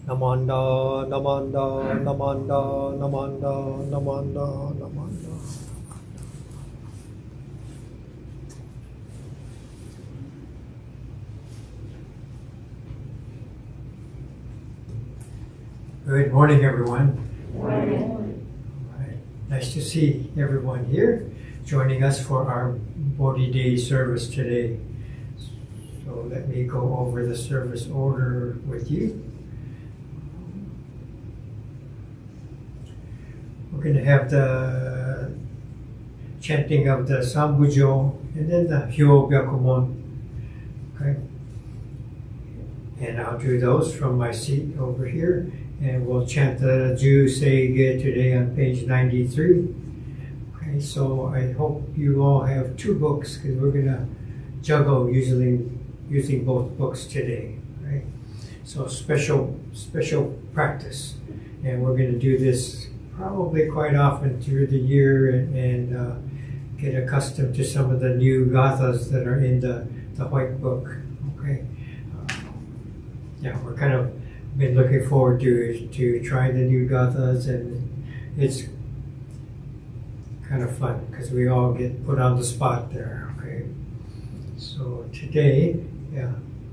Namanda, Namanda, Namanda, Namanda, Namanda, Namanda. Good morning, everyone. All right. Nice to see everyone here joining us for our Bodhi Day Service today. So let me go over the service order with you. We're going to have the chanting of the Sambujo and then the Hyo Byakumon. Okay? And I'll do those from my seat over here. And we'll chant the Ju Seige today on page 93. Okay, so I hope you all have two books because we're going to juggle usually using both books today. Right? So special practice. And we're going to do this probably quite often through the year and get accustomed to some of the new gathas that are in the white book. Okay. Yeah, we're kind of been looking forward to trying the new gathas, and it's kind of fun because we all get put on the spot there. Okay, so today,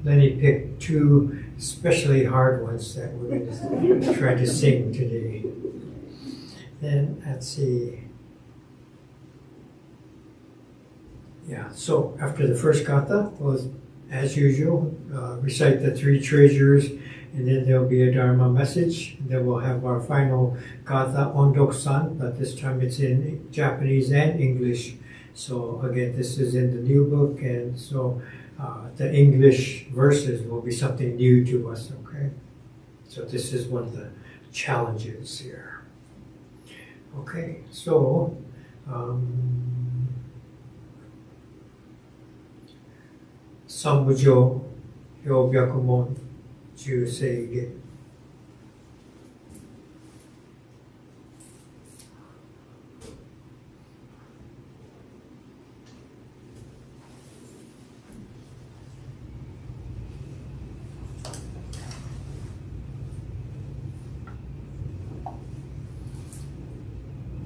Lenny picked two especially hard ones that we're going to try to sing today. Then let's see. Yeah, so after the first gatha, we'll, as usual, recite the three treasures. And then there'll be a Dharma message. And then we'll have our final gatha Ondok-san, but this time it's in Japanese and English. So again, this is in the new book, and so the English verses will be something new to us, okay? So this is one of the challenges here. Okay, so Sambujo Hyo Byakumon Ju Seige.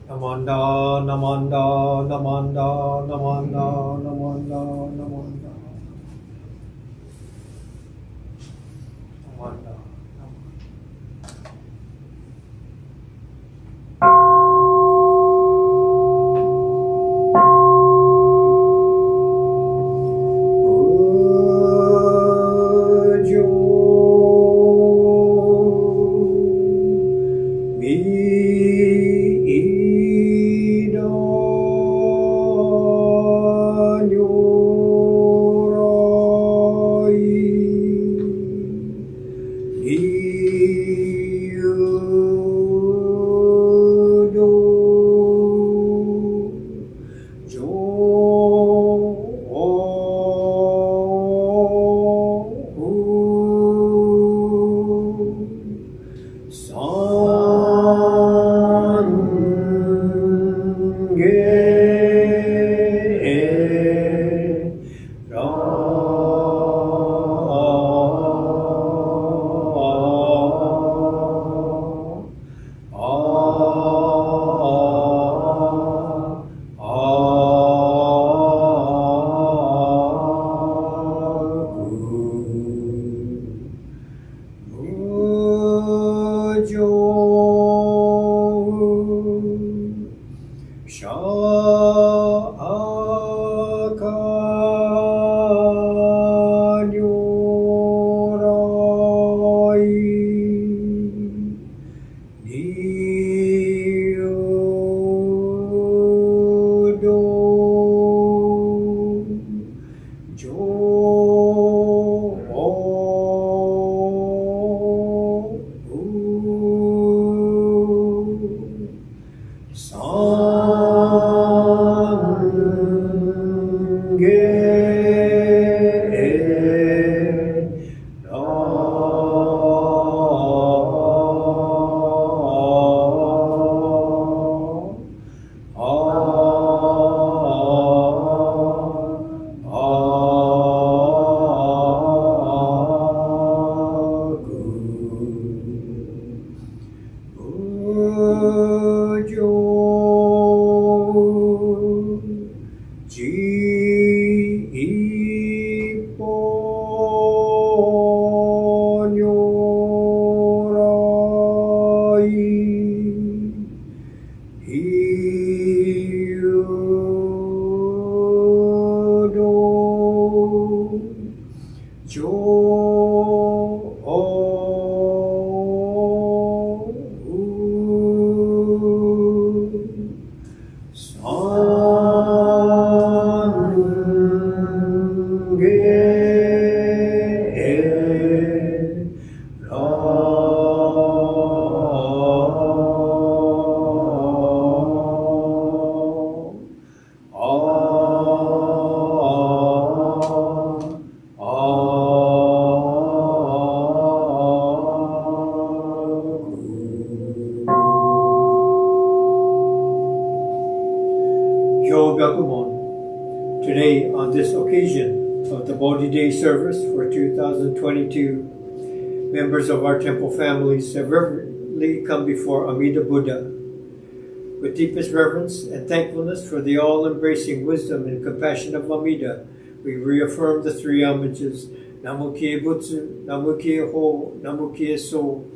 Namanda, namanda, namanda, namanda, namanda, namanda. Namanda. Byakumon. Today, on this occasion of the Bodhi Day Service for 2022, members of our temple families have reverently come before Amida Buddha. With deepest reverence and thankfulness for the all-embracing wisdom and compassion of Amida, we reaffirm the three homages, Namo Kie Butsu, Namo Kie Ho, Namo Kie So.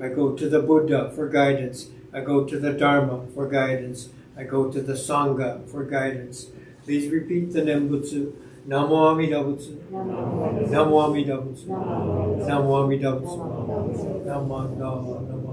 I go to the Buddha for guidance. I go to the Dharma for guidance. I go to the Sangha for guidance. Please repeat the Nembutsu. Namo Amida Butsu. Namo Amida Butsu. Namo Amida Butsu. Namo Namo Namo.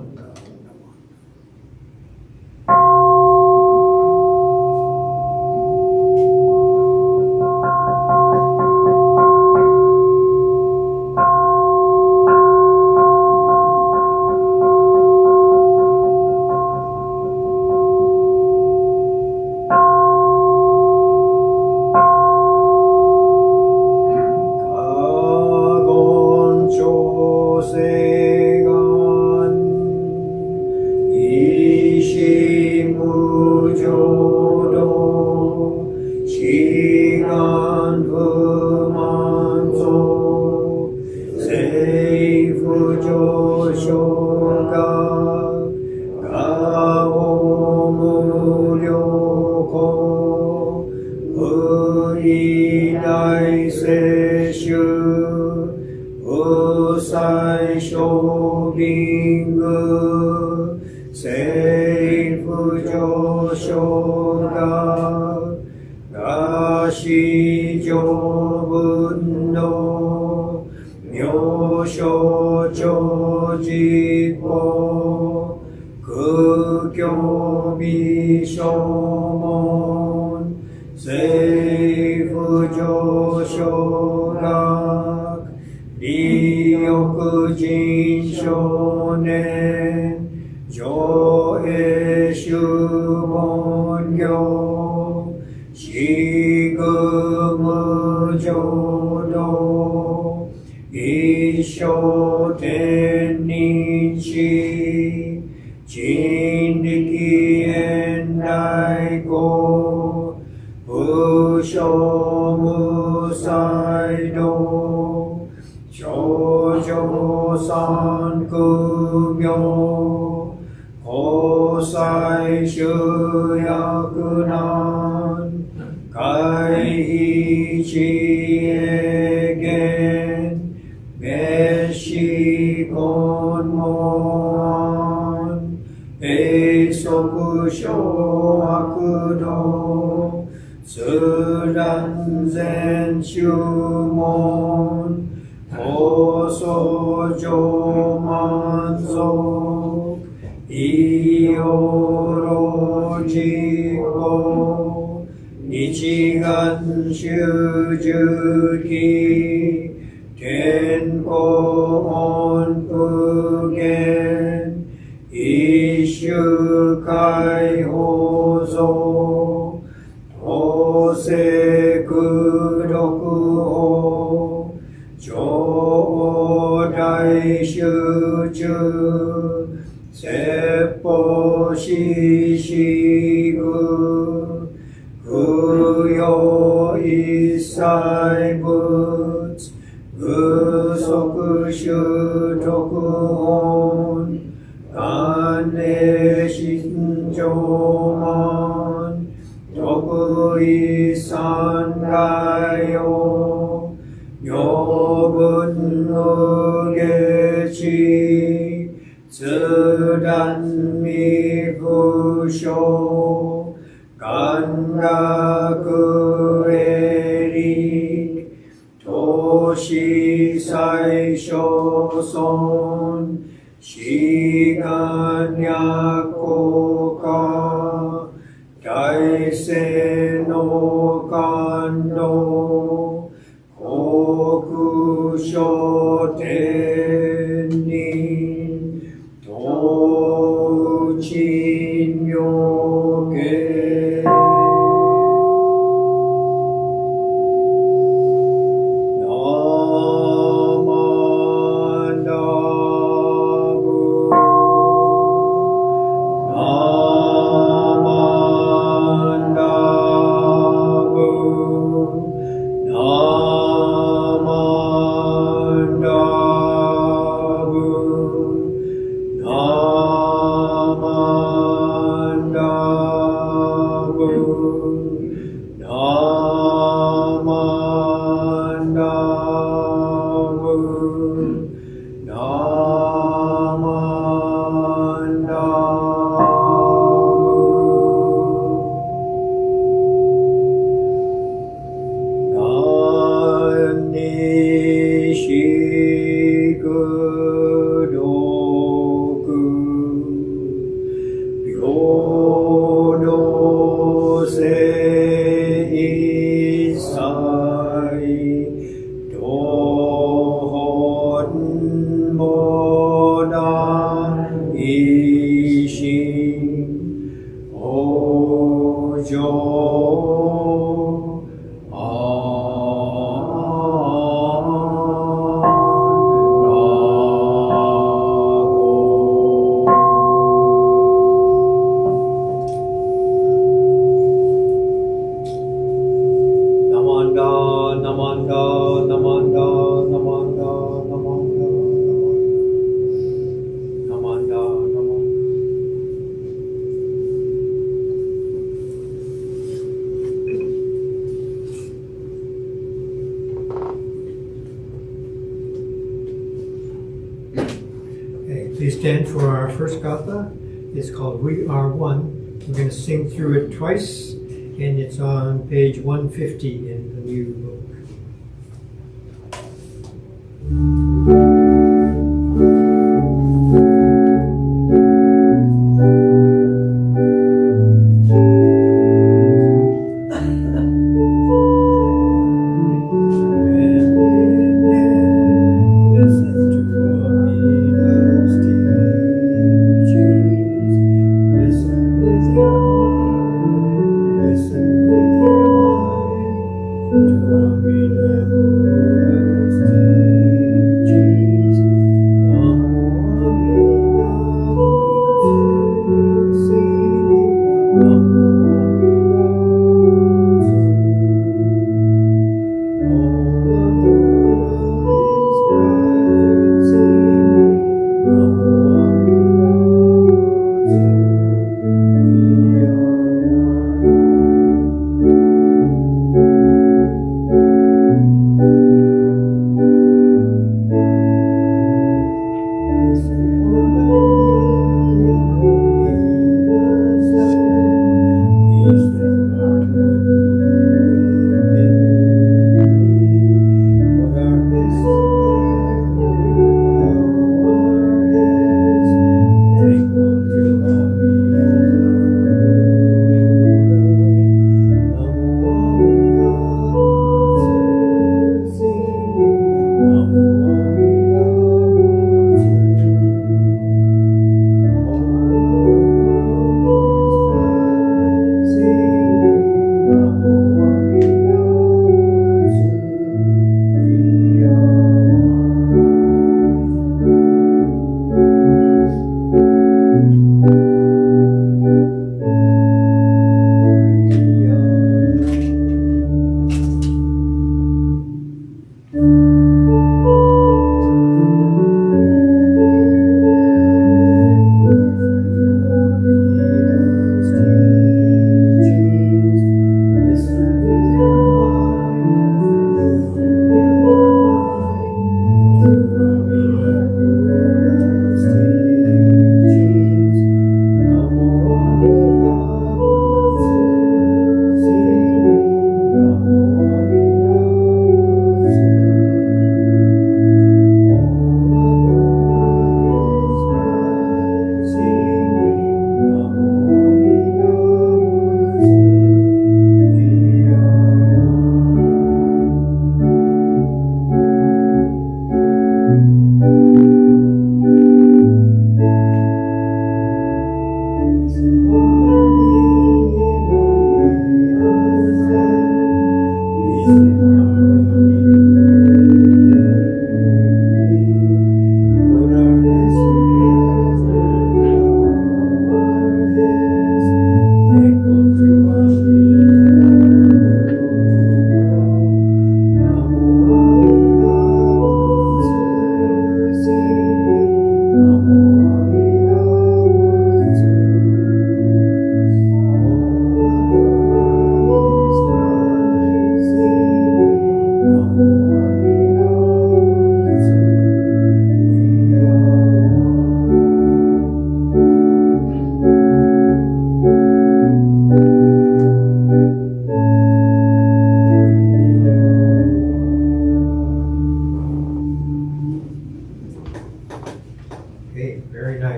Please stand for our first gatha. It's called We Are One. We're going to sing through it twice, and it's on page 150 in the new book.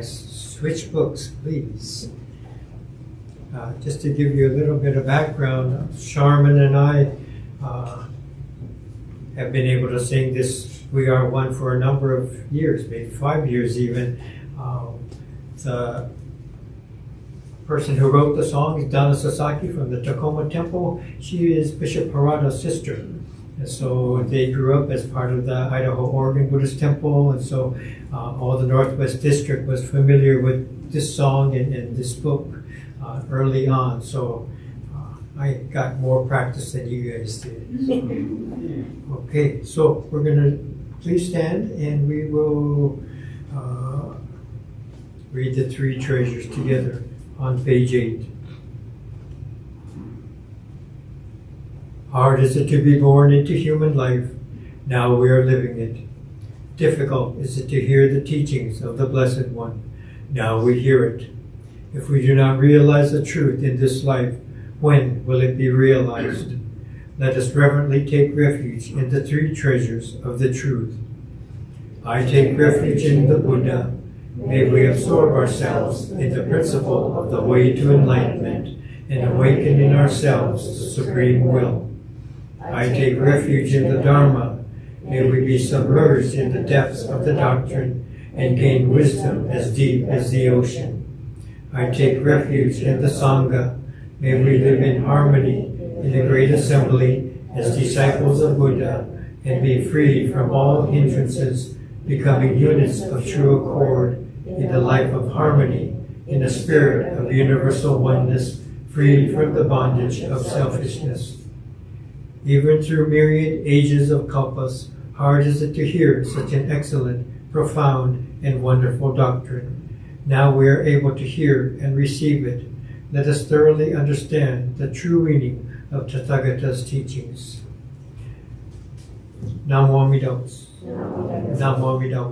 Switch books, please. Just to give you a little bit of background, Sharman and I have been able to sing this We Are One for a number of years, maybe 5 years even. The person who wrote the song is Donna Sasaki from the Tacoma Temple. She is Bishop Harada's sister. And so they grew up as part of the Idaho, Oregon Buddhist Temple, and so all the Northwest District was familiar with this song and this book early on. So I got more practice than you guys did. So, okay, so we're going to please stand and we will read the three treasures together on page 8. Hard is it to be born into human life. Now we are living it. difficult is it to hear the teachings of the Blessed One. Now we hear it. If we do not realize the truth in this life, when will it be realized? Let us reverently take refuge in the three treasures of the truth. I take refuge in the Buddha. May we absorb ourselves in the principle of the way to enlightenment and awaken in ourselves the supreme will. I take refuge in the Dharma. May we be submerged in the depths of the doctrine and gain wisdom as deep as the ocean. I take refuge in the Sangha. May we live in harmony in the great assembly as disciples of Buddha and be free from all hindrances, becoming units of true accord in the life of harmony, in a spirit of universal oneness, free from the bondage of selfishness. Even through myriad ages of kalpas, hard is it to hear such an excellent, profound, and wonderful doctrine. Now we are able to hear and receive it. Let us thoroughly understand the true meaning of Tathagata's teachings. Namo Amida. Namo Amida.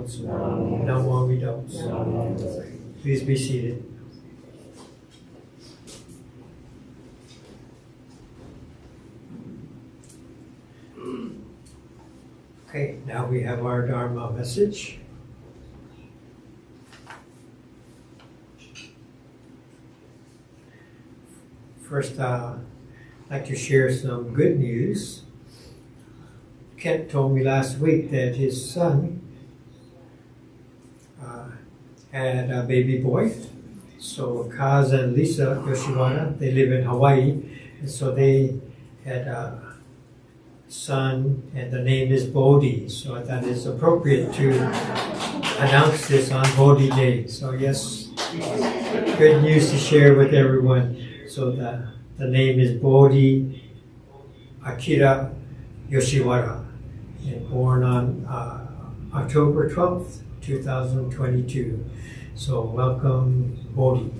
Namo Amida. Please be seated. Okay, now we have our Dharma message. First, I'd like to share some good news. Kent told me last week that his son had a baby boy. So Kaz and Lisa Yoshiwara, they live in Hawaii, and so they had a son, and the name is Bodhi. So I thought it's appropriate to announce this on Bodhi Day. So yes, good news to share with everyone. So the name is Bodhi Akira Yoshiwara, and born on October 12th, 2022. So welcome, Bodhi.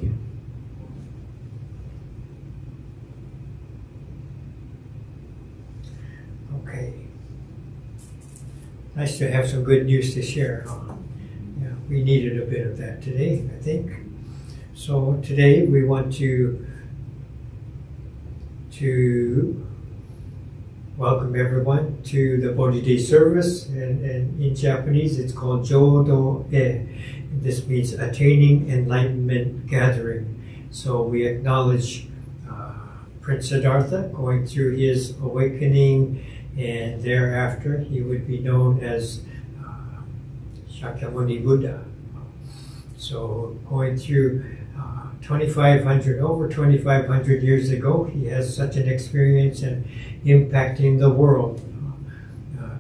Okay. Nice to have some good news to share. Yeah, we needed a bit of that today, I think. So today we want to welcome everyone to the Bodhi Day Service, and in Japanese it's called Jodo-e. This means attaining enlightenment gathering. So we acknowledge Prince Siddhartha going through his awakening, and thereafter he would be known as Shakyamuni Buddha. So going through over 2,500 years ago, he has such an experience and impacting the world,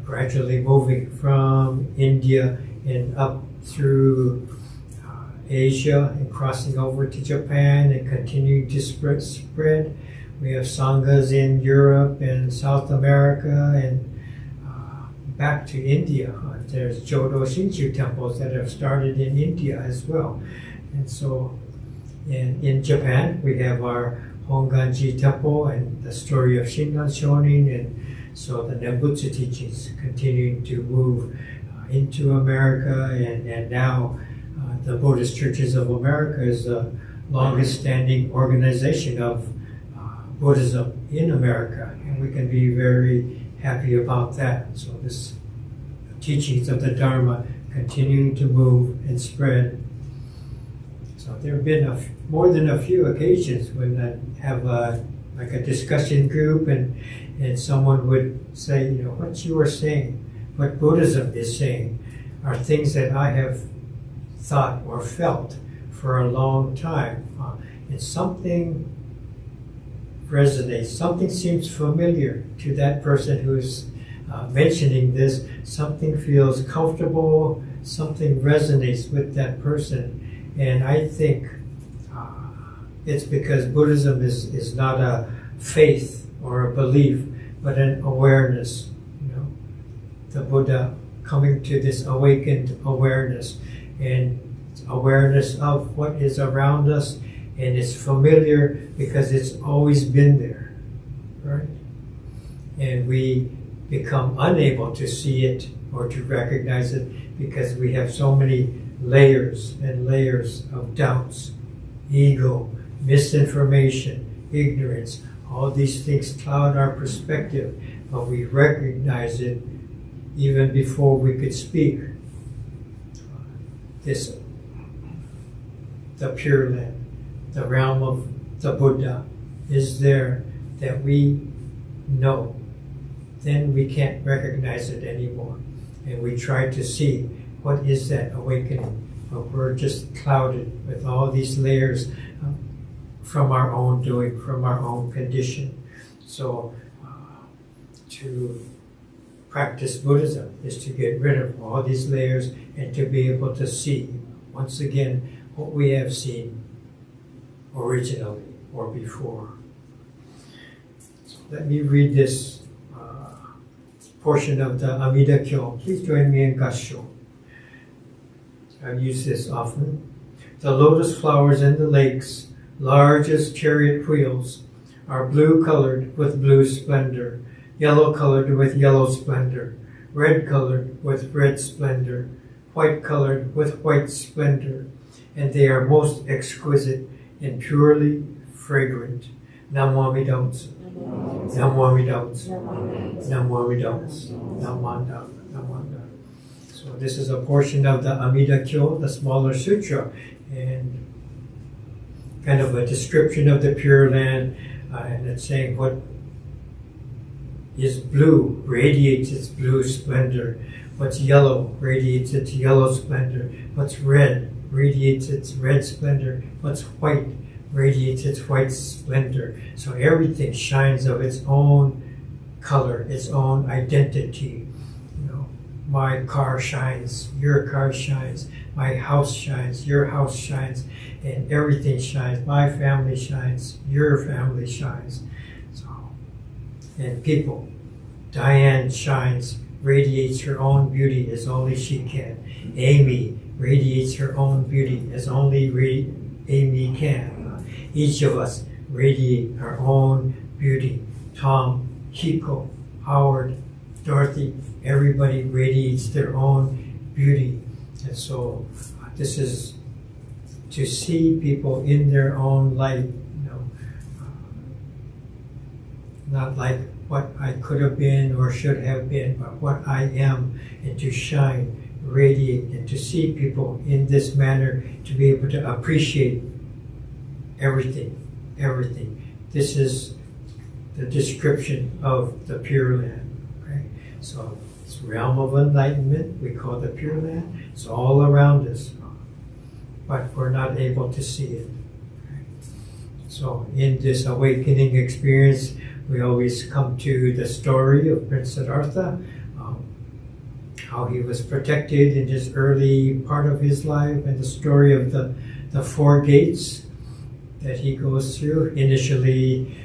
gradually moving from India and up through Asia and crossing over to Japan and continuing to spread. We have sanghas in Europe and South America and back to India. There's Jodo Shinchu temples that have started in India as well. And so in Japan, we have our Enmanji Temple and the story of Shinran Shonin, and so the Nembutsu teachings continuing to move into America, and now the Buddhist Churches of America is the longest standing organization of Buddhism in America, and we can be very happy about that. So this teachings of the Dharma continuing to move and spread. So there have been more than a few occasions when I have like a discussion group, and someone would say, you know, what you are saying, what Buddhism is saying, are things that I have thought or felt for a long time. And something resonates, something seems familiar to that person who's mentioning this, something feels comfortable, something resonates with that person. And I think it's because Buddhism is not a faith or a belief, but an awareness. You know, the Buddha coming to this awakened awareness, and awareness of what is around us, and it's familiar because it's always been there, right? And we become unable to see it or to recognize it because we have so many layers and layers of doubts, ego, misinformation, ignorance. All these things cloud our perspective, but we recognize it even before we could speak. The Pure Land, the realm of the Buddha is there that we know. Then we can't recognize it anymore. And we try to see what is that awakening. But we're just clouded with all these layers from our own doing, from our own condition. So to practice Buddhism is to get rid of all these layers and to be able to see, once again, what we have seen originally or before. So let me read this portion of the Amida Kyo. Please join me in Gassho. I use this often. The lotus flowers in the lakes, large as chariot wheels, are blue-colored with blue splendor, yellow-colored with yellow splendor, red-colored with red splendor, white-colored with white splendor, and they are most exquisite and purely fragrant. Namo Amida Butsu. Namo Amida Butsu. Namo Amida Butsu. Namanda. Namanda. So this is a portion of the Amida Kyo, the smaller sutra, and kind of a description of the Pure Land, and it's saying what is blue radiates its blue splendor. What's yellow radiates its yellow splendor. What's red radiates its red splendor. What's white radiates its white splendor. So everything shines of its own color, its own identity. You know, my car shines, your car shines, my house shines, your house shines, and everything shines. My family shines, your family shines. So, and people, Diane shines, radiates her own beauty as only she can. Amy radiates her own beauty as only Amy can. Each of us radiate our own beauty. Tom, Kiko, Howard, Dorothy, everybody radiates their own beauty. And so this is to see people in their own light, you know, not like what I could have been or should have been, but what I am, and to shine, radiate, and to see people in this manner, to be able to appreciate everything, everything. This is the description of the Pure Land. Okay? So it's realm of enlightenment, we call the Pure Land. It's all around us, but we're not able to see it. Okay? So in this awakening experience, we always come to the story of Prince Siddhartha, how he was protected in his early part of his life, and the story of the 4 gates that he goes through. Initially,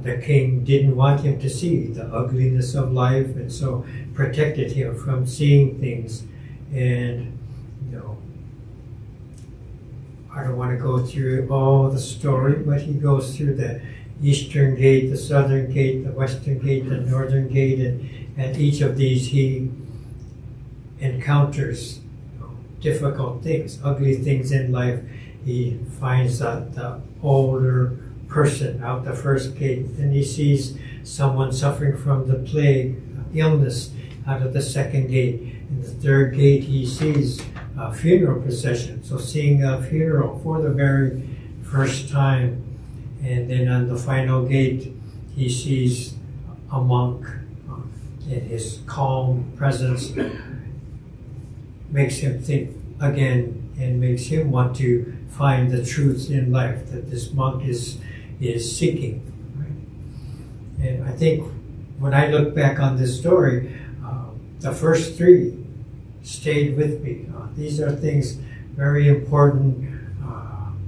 the king didn't want him to see the ugliness of life, and so protected him from seeing things. And, you know, I don't want to go through all the story, but he goes through the eastern gate, the southern gate, the western gate, the northern gate, and at each of these he encounters difficult things, ugly things in life. He finds the older person out the first gate, and he sees someone suffering from the plague, illness, out of the second gate. In the third gate, he sees a funeral procession, so seeing a funeral for the very first time. And then on the final gate, he sees a monk, and his calm presence makes him think again and makes him want to find the truth in life that this monk is seeking. Right? And I think when I look back on this story, the first 3 stayed with me. These are things, very important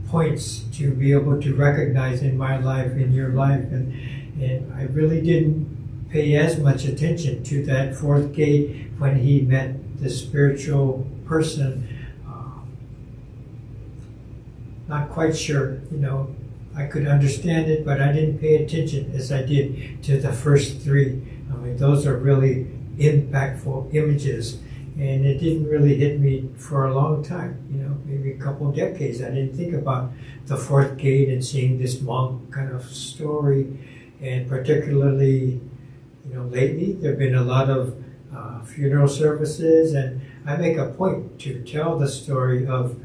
points to be able to recognize in my life, in your life, and I really didn't pay as much attention to that 4th gate when he met the spiritual person. Not quite sure, you know, I could understand it, but I didn't pay attention as I did to the first 3. I mean, those are really impactful images. And it didn't really hit me for a long time, maybe a couple decades. I didn't think about the fourth gate and seeing this monk kind of story. And particularly, lately there have been a lot of funeral services, and I make a point to tell the story of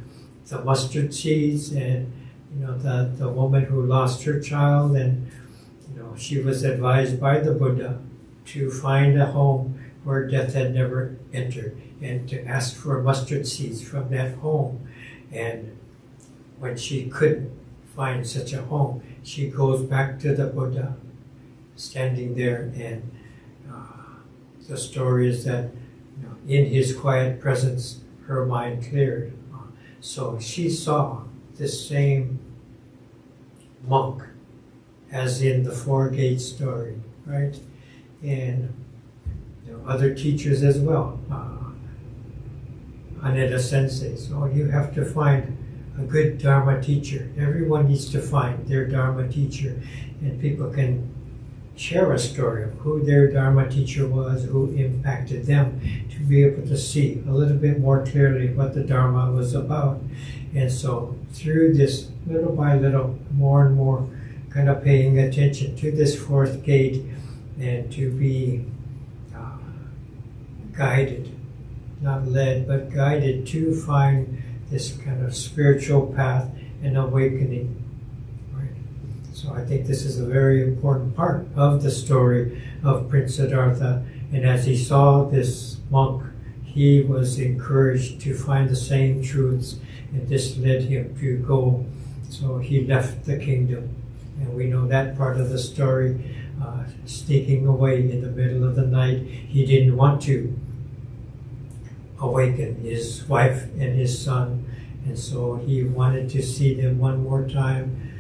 the mustard seeds and, the woman who lost her child, and, she was advised by the Buddha to find a home where death had never entered, and to ask for mustard seeds from that home. And when she couldn't find such a home, she goes back to the Buddha, standing there, and the story is that in his quiet presence, her mind cleared. So she saw this same monk as in the Four Gate story, right? And other teachers as well. Aneda Sensei. So you have to find a good Dharma teacher. Everyone needs to find their Dharma teacher, and people can share a story of who their Dharma teacher was, who impacted them, to be able to see a little bit more clearly what the Dharma was about. And so through this, little by little, more and more, kind of paying attention to this fourth gate, and to be guided, not led, but guided to find this kind of spiritual path and awakening. Right? So I think this is a very important part of the story of Prince Siddhartha. And as he saw this monk, he was encouraged to find the same truths, and this led him to go. So he left the kingdom. And we know that part of the story, sneaking away in the middle of the night. He didn't want to awaken his wife and his son, and so he wanted to see them one more time.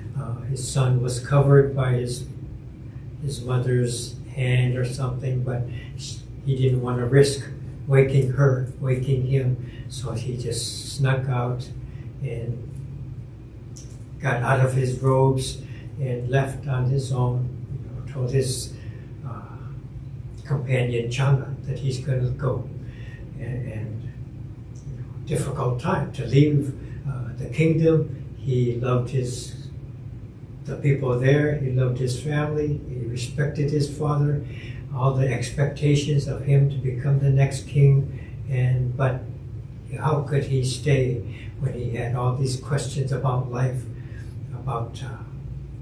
His son was covered by his mother's hand or something, but he didn't want to risk waking him, so he just snuck out and got out of his robes and left on his own. Told his companion Changa that he's going to go. And difficult time to leave the kingdom. He loved the people there. He loved his family. He respected his father. All the expectations of him to become the next king. But how could he stay when he had all these questions about life, about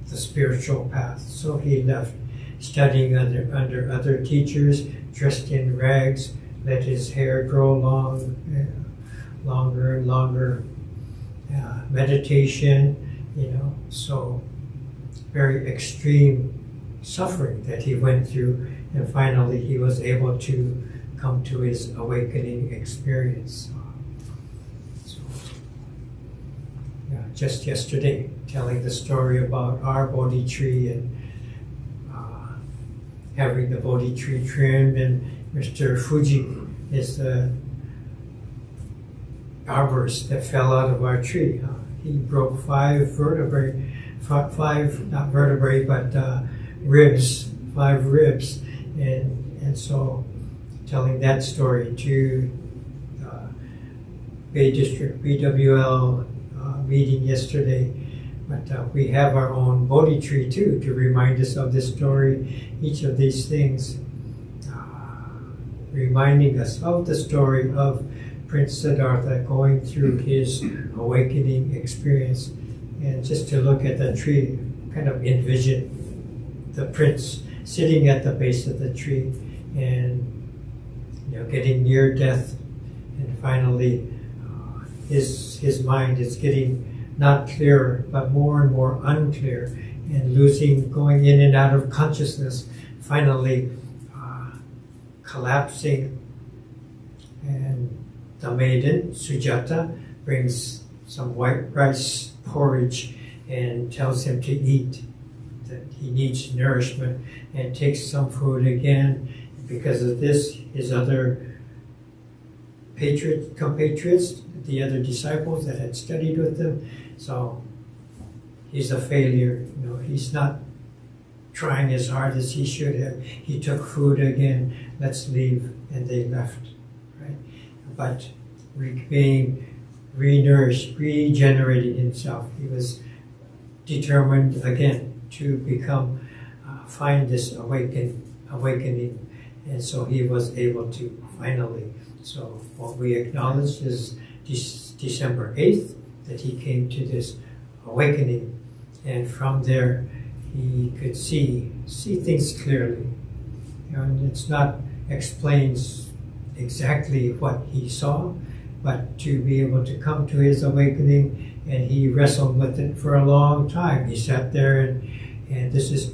the spiritual path? So he left, studying under other teachers, dressed in rags, let his hair grow longer and longer, meditation, so very extreme suffering that he went through, and finally he was able to come to his awakening experience. So, just yesterday, telling the story about our Bodhi tree and having the Bodhi tree trimmed, and Mr. Fuji is the arborist that fell out of our tree. He broke 5 vertebrae, not vertebrae, but ribs, 5 ribs. And so telling that story to Bay District BWL meeting yesterday. But we have our own Bodhi tree too, to remind us of this story. Each of these things reminding us of the story of Prince Siddhartha going through his awakening experience. And just to look at the tree, kind of envision the prince sitting at the base of the tree and getting near death, and finally his mind is getting not clearer but more and more unclear, and going in and out of consciousness, finally collapsing. And the maiden, Sujata, brings some white rice porridge and tells him to eat, that he needs nourishment, and takes some food again. Because of this, his other compatriots, the other disciples that had studied with him, so he's a failure. He's not trying as hard as he should have. He took food again. Let's leave. And they left. Right? But being renourished, regenerating himself, he was determined again to become, find this awakening. And so he was able to finally. So what we acknowledge is December 8th, that he came to this awakening. And from there, he could see things clearly. You know, and it's not explains exactly what he saw, but to be able to come to his awakening, and he wrestled with it for a long time. He sat there and this is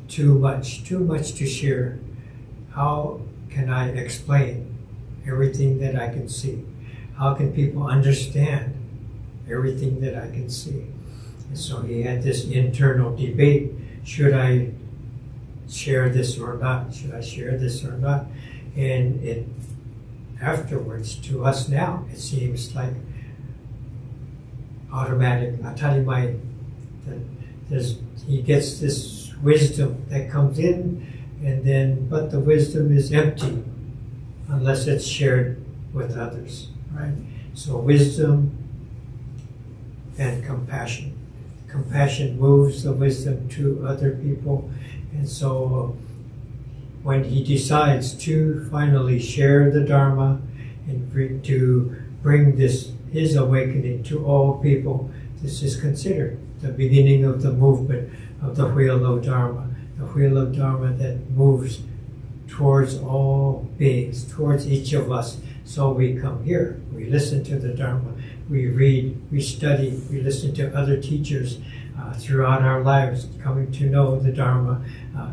too much to share. How can I explain everything that I can see? How can people understand everything that I can see? And so he had this internal debate. Should I share this or not? Should I share this or not? And it afterwards, to us now, it seems like automatic, atarimai, that he gets this wisdom that comes in, and then, but the wisdom is empty unless it's shared with others, right? So wisdom and compassion. Compassion moves the wisdom to other people, and so when he decides to finally share the Dharma and bring this, his awakening to all people, this is considered the beginning of the movement of the wheel of Dharma, the wheel of Dharma that moves towards all beings, towards each of us. So we come here, we listen to the Dharma, we read, we study, we listen to other teachers throughout our lives, coming to know the Dharma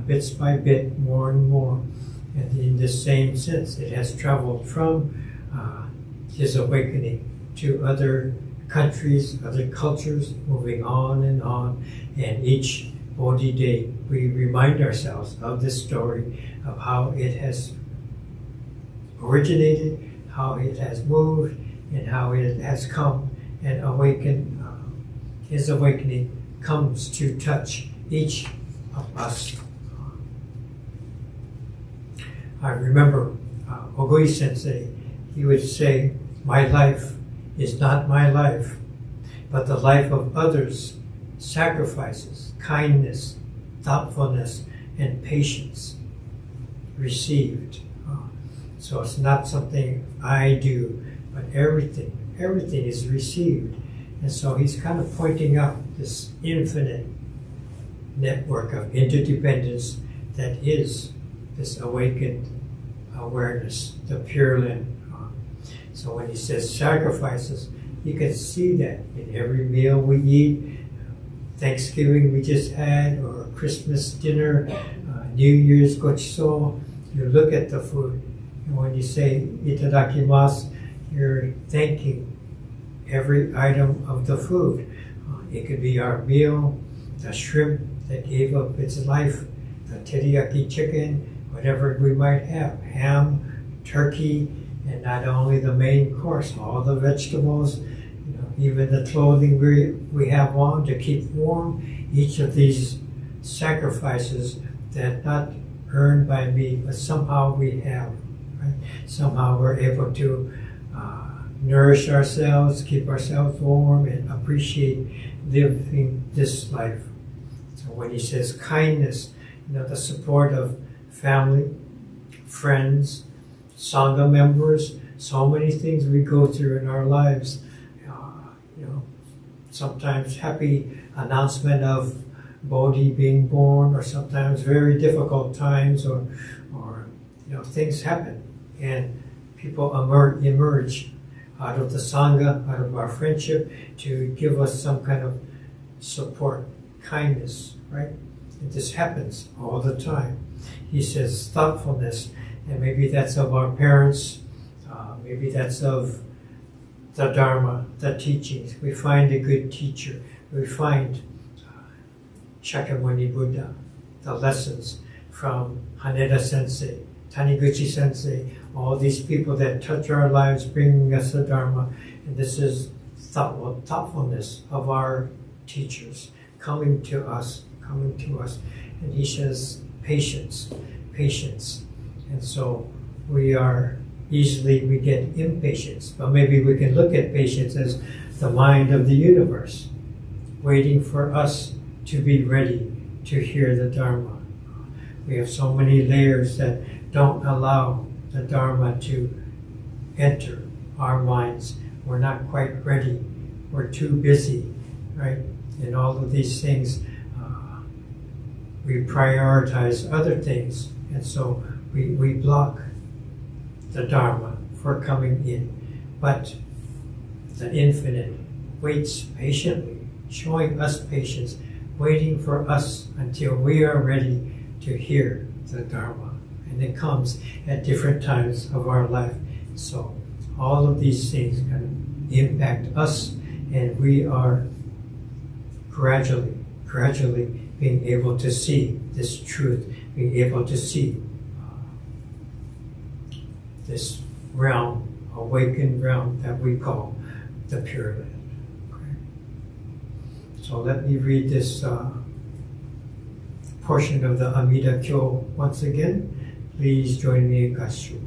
bits by bit, more and more. And in this same sense, it has traveled from his awakening to other countries, other cultures, moving on. And each Bodhi Day, we remind ourselves of this story of how it has originated, how it has moved, and how it has come and awakened. His awakening comes to touch each of us. I remember Ogui Sensei, he would say, my life is not my life, but the life of others, sacrifices, kindness, thoughtfulness, and patience received. So it's not something I do, but everything is received. And so he's kind of pointing out this infinite network of interdependence that is this awakened awareness, the Pure Land. So when he says sacrifices, you can see that in every meal we eat, Thanksgiving we just had, or Christmas dinner, New Year's gochiso. You look at the food, and when you say itadakimasu, you're thanking every item of the food. It could be our meal, the shrimp that gave up its life, the teriyaki chicken, whatever we might have, ham, turkey, and not only the main course, all the vegetables, even the clothing we have on to keep warm. Each of these sacrifices that not earned by me, but somehow we have. Right? Somehow we're able to nourish ourselves, keep ourselves warm, and appreciate living this life. So when he says kindness, the support of family, friends, Sangha members, so many things we go through in our lives. Sometimes happy announcement of Bodhi being born, or sometimes very difficult times, or things happen, and people emerge out of the Sangha, out of our friendship, to give us some kind of support, kindness, right? And this happens all the time. He says thoughtfulness, and maybe that's of our parents, maybe that's of the Dharma, the teachings. We find a good teacher. We find Shakyamuni Buddha, the lessons from Haneda Sensei, Taniguchi Sensei, all these people that touch our lives, bringing us the Dharma. And this is thoughtfulness of our teachers coming to us. And he says, patience, patience. And so we get impatience. But maybe we can look at patience as the mind of the universe, waiting for us to be ready to hear the Dharma. We have so many layers that don't allow the Dharma to enter our minds. We're not quite ready. We're too busy, right? And all of these things, we prioritize other things. And so we block the Dharma for coming in. But the infinite waits patiently, showing us patience, waiting for us until we are ready to hear the Dharma. And it comes at different times of our life. So all of these things kind of impact us, and we are gradually being able to see this truth, being able to see this realm, awakened realm that we call the Pure Land. Okay. So let me read this portion of the Amida Kyo once again. Please join me in Gasshu.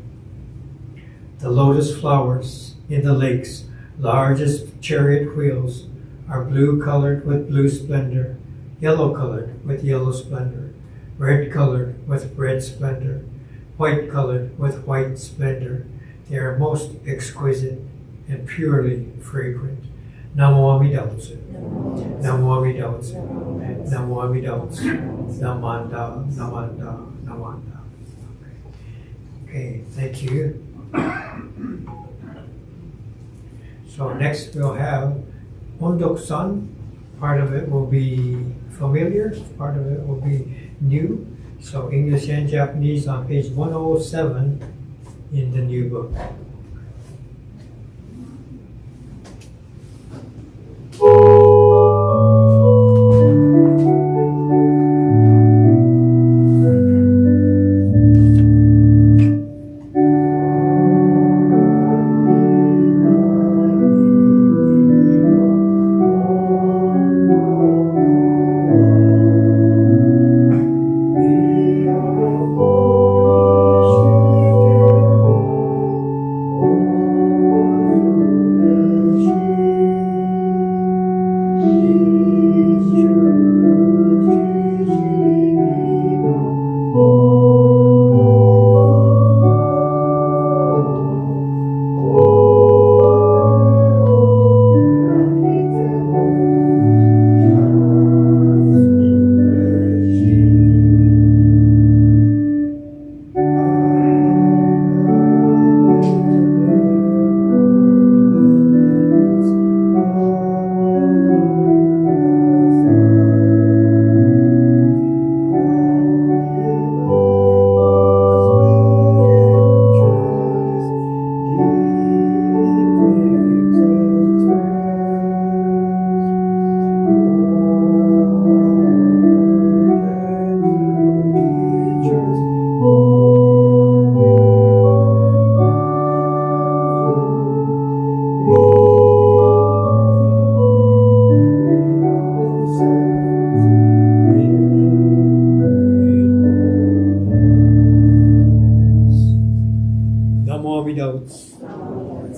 The lotus flowers in the lakes, large as chariot wheels, are blue-colored with blue splendor, yellow-colored with yellow splendor, red-colored with red splendor, white-colored with white splendor. They are most exquisite and purely fragrant. Namo Amida Butsu. Namo Amida Butsu. Namo Amida Butsu. Namanda, Namanda, Namanda. Okay, thank you. So next we'll have Ondok-san. Part of it will be familiar, part of it will be new. So English and Japanese on page 107 in the new book.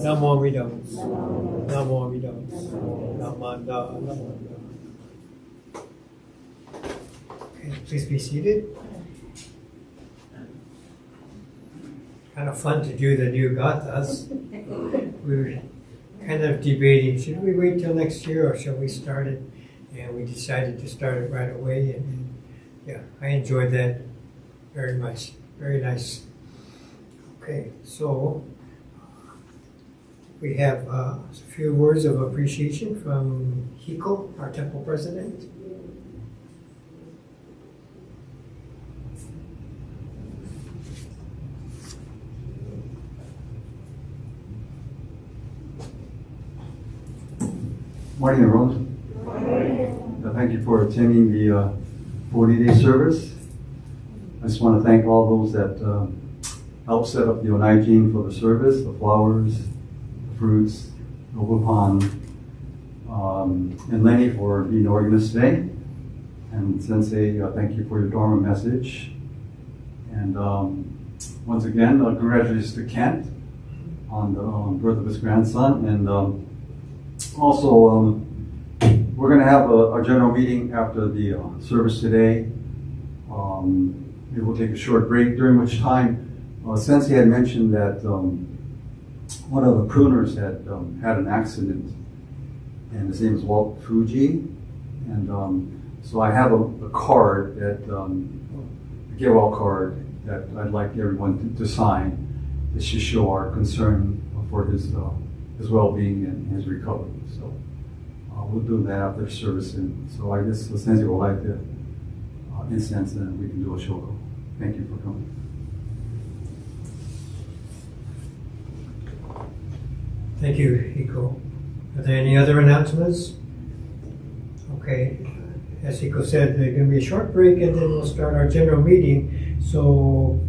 Namo Amida Butsu. Namo Amida Butsu. Namanda, Namanda. Okay, please be seated. Kind of fun to do the new gathas. We were kind of debating, should we wait till next year or shall we start it? And we decided to start it right away. And yeah, I enjoyed that very much. Very nice. Okay, so we have a few words of appreciation from Hiko, our temple president. Morning, everyone. Morning. Thank you for attending the Bodhi Day Service. I just want to thank all those that helped set up the Onai-jin for the service, the flowers, the fruits, Nobupan, and Lenny for being organist today. And Sensei, thank you for your Dharma message. And once again, congratulations to Kent on the birth of his grandson. And also, we're going to have a general meeting after the service today. We will take a short break, during which time Sensei had mentioned that one of the pruners had had an accident, and his name is Walt Fuji. And so I have a card, that a get-well card, that I'd like everyone to sign. This should show our concern for his well-being and his recovery. So we'll do that after service. And so I guess the Sensei will light the incense, and we can do a shoko. Thank you for coming. Thank you, Hiko. Are there any other announcements? Okay. As Hiko said, there's going to be a short break, and then we'll start our general meeting. So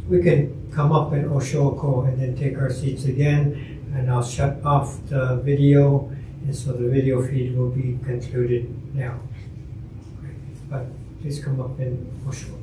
we can come up in Oshoko and then take our seats again. And I'll shut off the video, and so the video feed will be concluded now. But please come up in Oshoko.